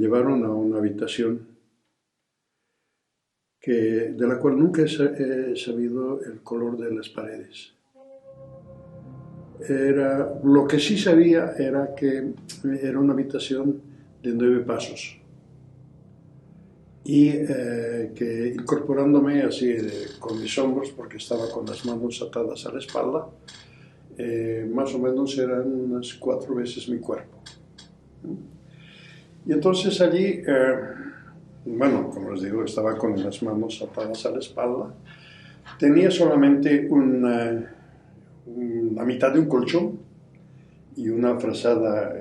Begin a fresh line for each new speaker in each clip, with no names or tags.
llevaron a una habitación de la cual nunca he sabido el color de las paredes. Lo que sí sabía era que era una habitación de 9 pasos y que incorporándome así con mis hombros, porque estaba con las manos atadas a la espalda, más o menos eran unas 4 veces mi cuerpo. Y entonces allí, bueno, como les digo, estaba con las manos atadas a la espalda, tenía solamente la mitad de un colchón y una frazada,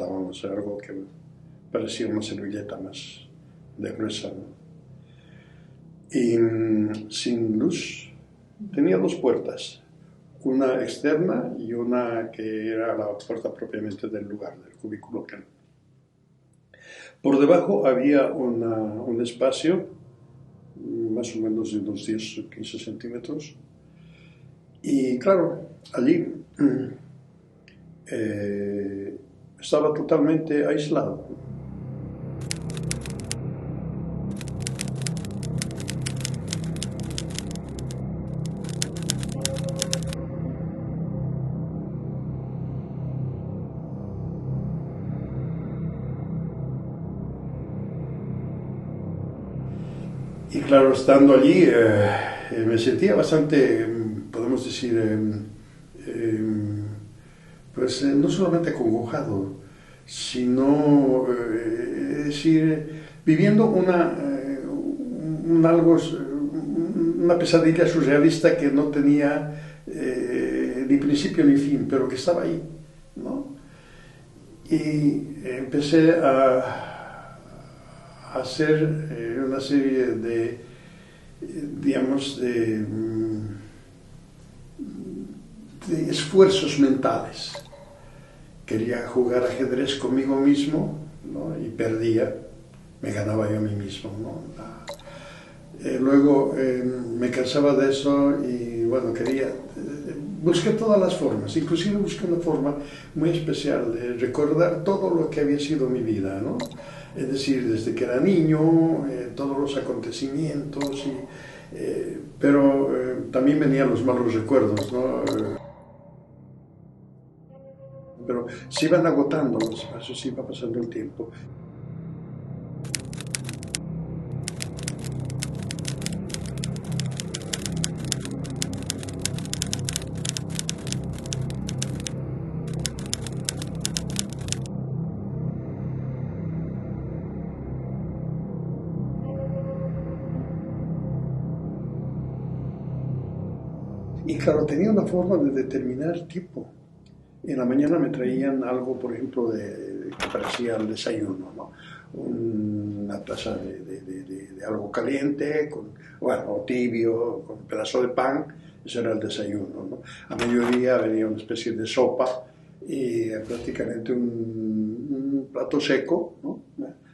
vamos, algo que parecía una servilleta más de gruesa, ¿no? Y sin luz. Tenía 2 puertas, una externa y una que era la puerta propiamente del lugar, del cubículo. Por debajo había un espacio, más o menos de unos 10 o 15 centímetros, y claro, allí estaba totalmente aislado. Y claro, estando allí, me sentía bastante, podemos decir, pues no solamente acongojado, sino, es decir, viviendo una pesadilla surrealista que no tenía ni principio ni fin, pero que estaba ahí, ¿no? Y empecé a hacer una serie de, digamos, de esfuerzos mentales. Quería jugar ajedrez conmigo mismo, ¿no? Y perdía, me ganaba yo a mí mismo, ¿no? Luego me cansaba de eso y bueno, busqué todas las formas, inclusive busqué una forma muy especial de recordar todo lo que había sido mi vida, ¿no? Es decir, desde que era niño, todos los acontecimientos, pero también venían los malos recuerdos, ¿no? Pero se iban agotando los espacios, se iba pasando el tiempo. Y claro, tenía una forma de determinar tiempo. En la mañana me traían algo, por ejemplo, que parecía el desayuno, ¿no? Una taza de algo caliente, o tibio, con un pedazo de pan, eso era el desayuno, ¿no? A mediodía venía una especie de sopa y prácticamente un plato seco, ¿no?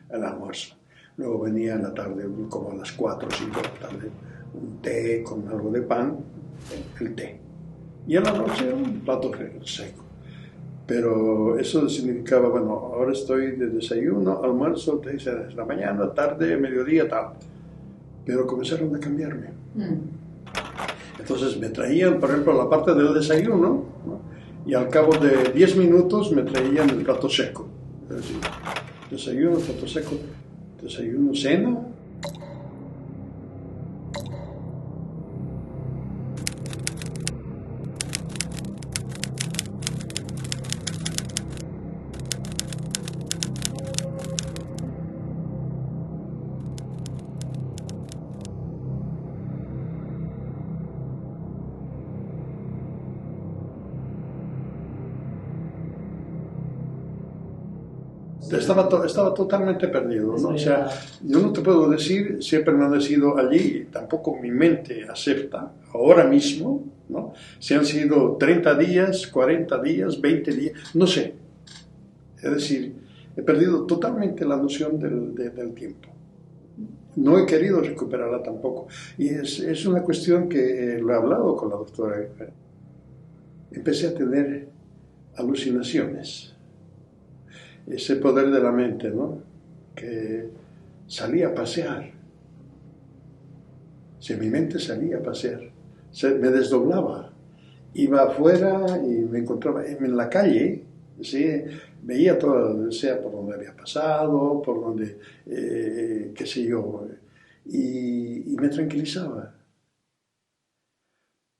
El almuerzo. Luego venía en la tarde, como a las 4 o 5 de la tarde, un té con algo de pan, el té. Y en la noche un plato seco. Pero eso significaba, bueno, ahora estoy de desayuno, almuerzo, te dicen la mañana, tarde, mediodía, tal. Pero comenzaron a cambiarme. Entonces me traían, por ejemplo, la parte del desayuno, ¿no? Y al cabo de 10 minutos me traían el plato seco. Es decir, desayuno, plato seco, desayuno, cena. Estaba totalmente perdido, ¿no? O sea, yo no te puedo decir si he permanecido allí, tampoco mi mente acepta, ahora mismo, ¿no? Si han sido 30 días, 40 días, 20 días, no sé. Es decir, he perdido totalmente la noción del tiempo. No he querido recuperarla tampoco. Y es una cuestión que lo he hablado con la doctora. Empecé a tener alucinaciones. Ese poder de la mente, ¿no? que salía a pasear. Si mi mente salía a pasear, me desdoblaba, iba afuera y me encontraba en la calle, ¿sí? Veía todo, sea por donde había pasado, por donde, qué sé yo, y me tranquilizaba.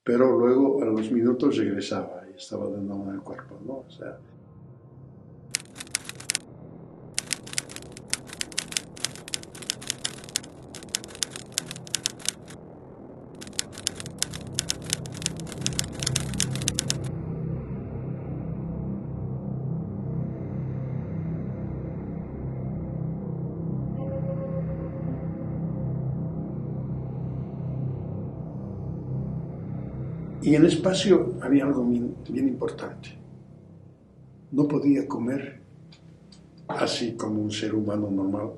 Pero luego a los minutos regresaba y estaba de nuevo en el cuerpo, ¿no? O sea, y en el espacio había algo bien, bien importante. No podía comer así como un ser humano normal,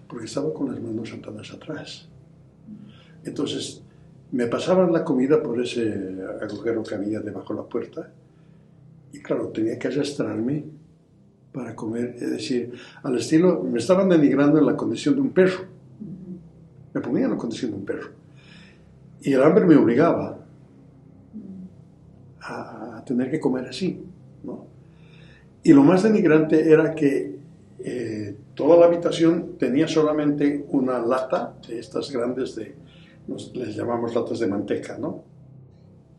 porque estaba con las manos atadas atrás. Entonces, me pasaban la comida por ese agujero que había debajo de la puerta, y claro, tenía que arrastrarme para comer, es decir, al estilo, me estaban denigrando en la condición de un perro, me ponían en la condición de un perro, y el hambre me obligaba a tener que comer así, ¿no? Y lo más denigrante era que toda la habitación tenía solamente una lata de estas grandes les llamamos latas de manteca, ¿no?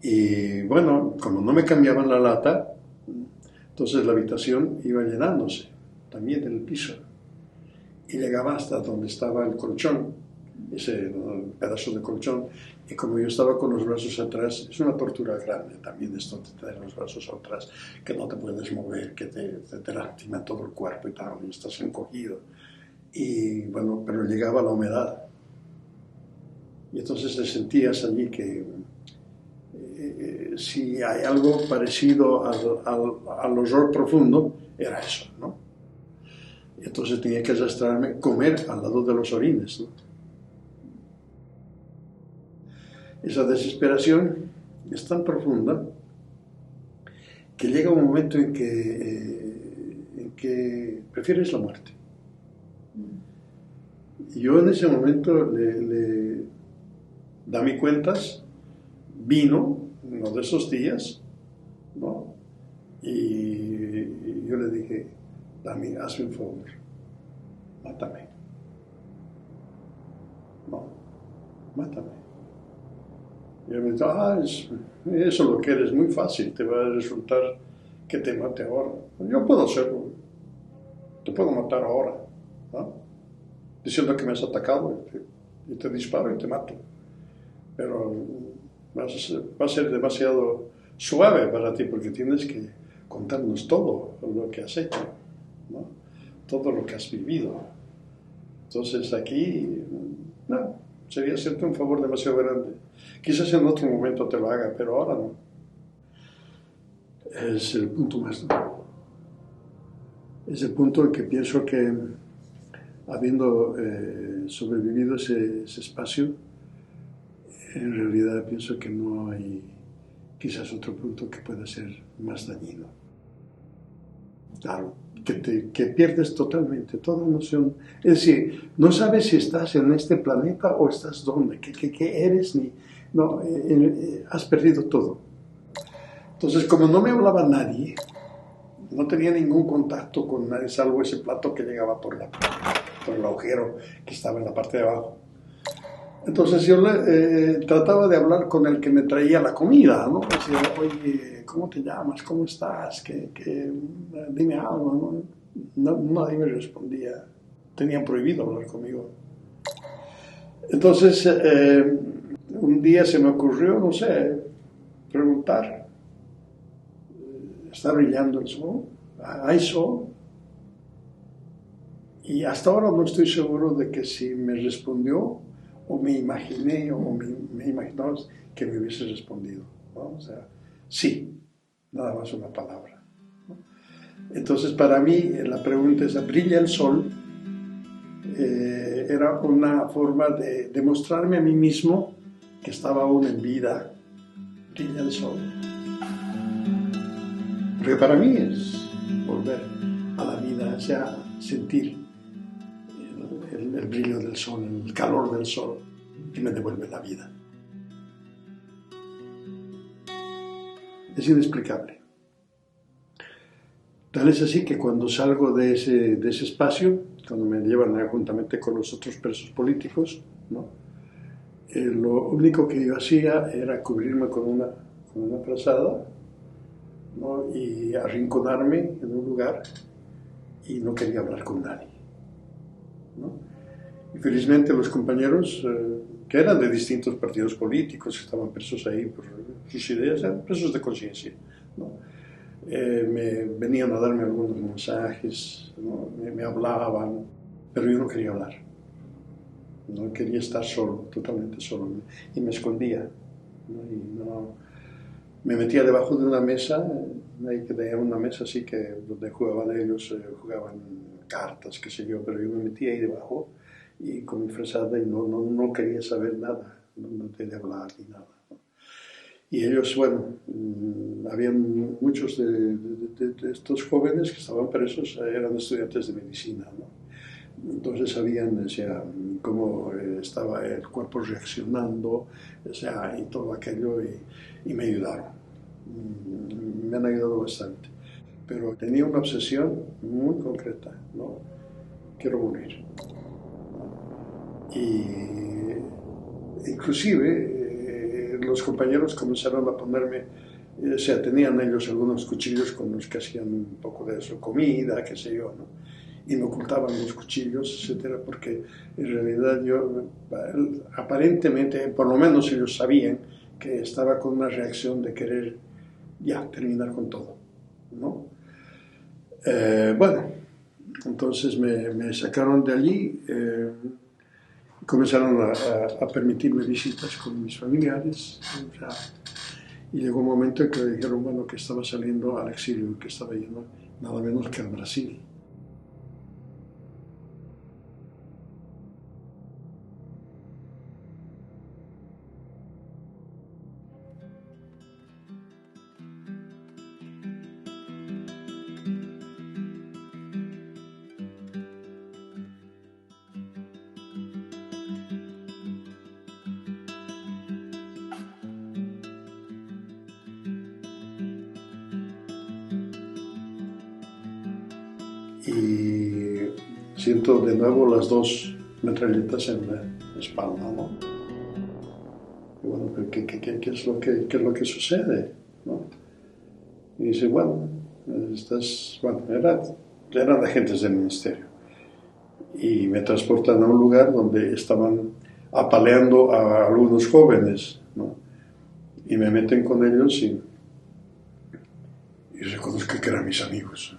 Y bueno, como no me cambiaban la lata, entonces la habitación iba llenándose, también del piso, y llegaba hasta donde estaba el colchón, ese pedazo de colchón, y como yo estaba con los brazos atrás, es una tortura grande también esto de tener los brazos atrás, que no te puedes mover, que te lastima todo el cuerpo y tal, y estás encogido. Y bueno, pero llegaba la humedad. Y entonces te sentías allí que si hay algo parecido al horror profundo, era eso, ¿no? Y entonces tenía que arrastrarme, comer al lado de los orines, ¿no? Esa desesperación es tan profunda que llega un momento en que prefieres la muerte. Y yo en ese momento le dame cuentas, vino uno de esos días, ¿no? Y yo le dije, Dami, hazme un favor, mátame. No, mátame. Y él me dijo, eso lo que eres muy fácil, te va a resultar que te mate ahora. Yo puedo hacerlo, te puedo matar ahora, ¿no? Diciendo que me has atacado y te disparo y te mato. Pero va a ser demasiado suave para ti porque tienes que contarnos todo lo que has hecho, ¿no? Todo lo que has vivido. Entonces aquí, no, sería hacerte un favor demasiado grande. Quizás en otro momento te lo haga, pero ahora no. Es el punto más duro. Es el punto en que pienso que, habiendo sobrevivido ese espacio, en realidad pienso que no hay quizás otro punto que pueda ser más dañino. Claro, que pierdes totalmente toda noción. Es decir, no sabes si estás en este planeta o estás donde, qué eres, no, has perdido todo. Entonces, como no me hablaba nadie, no tenía ningún contacto con nadie, salvo ese plato que llegaba por el agujero que estaba en la parte de abajo. Entonces yo trataba de hablar con el que me traía la comida, ¿no? Decía, oye, ¿cómo te llamas? ¿Cómo estás? Dime algo, ¿no? Nadie me respondía. Tenían prohibido hablar conmigo. Entonces, un día se me ocurrió, no sé, preguntar. ¿Está brillando el sol? ¿Hay sol? Y hasta ahora no estoy seguro de que si me respondió o me imaginé, o me imaginaba que me hubiese respondido, ¿no? O sea, sí, nada más una palabra, ¿no? Entonces, para mí, la pregunta esa, ¿brilla el sol? Era una forma de demostrarme a mí mismo que estaba aún en vida. Brilla el sol. Porque para mí es volver a la vida, o sea, sentir el brillo del sol, el calor del sol, y me devuelve la vida. Es inexplicable. Tal es así que cuando salgo de ese espacio, cuando me llevan juntamente con los otros presos políticos, ¿no? Lo único que yo hacía era cubrirme con una frazada, ¿no? Y arrinconarme en un lugar y no quería hablar con nadie, ¿no? Y felizmente los compañeros que eran de distintos partidos políticos, que estaban presos ahí por sus ideas, eran presos de conciencia, ¿no? Me venían a darme algunos mensajes, ¿no? Me hablaban, pero yo no quería hablar, no quería estar solo, totalmente solo, y me escondía, ¿no? Y no, me metía debajo de una mesa, ahí que tenía una mesa así que donde jugaban ellos, jugaban cartas, qué sé yo, pero yo me metía ahí debajo y con mi frazada y no quería saber nada, no quería hablar ni nada, ¿no? Y ellos, bueno, habían muchos de estos jóvenes que estaban presos, eran estudiantes de medicina, ¿no? Entonces sabían, o sea, cómo estaba el cuerpo reaccionando, o sea, y todo aquello, y me ayudaron. Me han ayudado bastante. Pero tenía una obsesión muy concreta, ¿no? Quiero morir. Y inclusive los compañeros comenzaron a ponerme, o sea, tenían ellos algunos cuchillos con los que hacían un poco de eso, comida, qué sé yo, ¿no? Y me ocultaban los cuchillos, etcétera, porque en realidad yo, aparentemente, por lo menos ellos sabían que estaba con una reacción de querer ya terminar con todo, ¿no? Bueno, entonces me sacaron de allí, comenzaron a permitirme visitas con mis familiares, o sea, y llegó un momento en que me dijeron, bueno, que estaba saliendo al exilio, que estaba yendo nada menos que al Brasil. Y siento de nuevo las dos metralletas en la espalda, ¿no? Y bueno, ¿qué es lo que sucede, ¿no? Y dice, bueno, bueno, eran agentes del ministerio. Y me transportan a un lugar donde estaban apaleando a algunos jóvenes, ¿no? Y me meten con ellos y reconozco que eran mis amigos.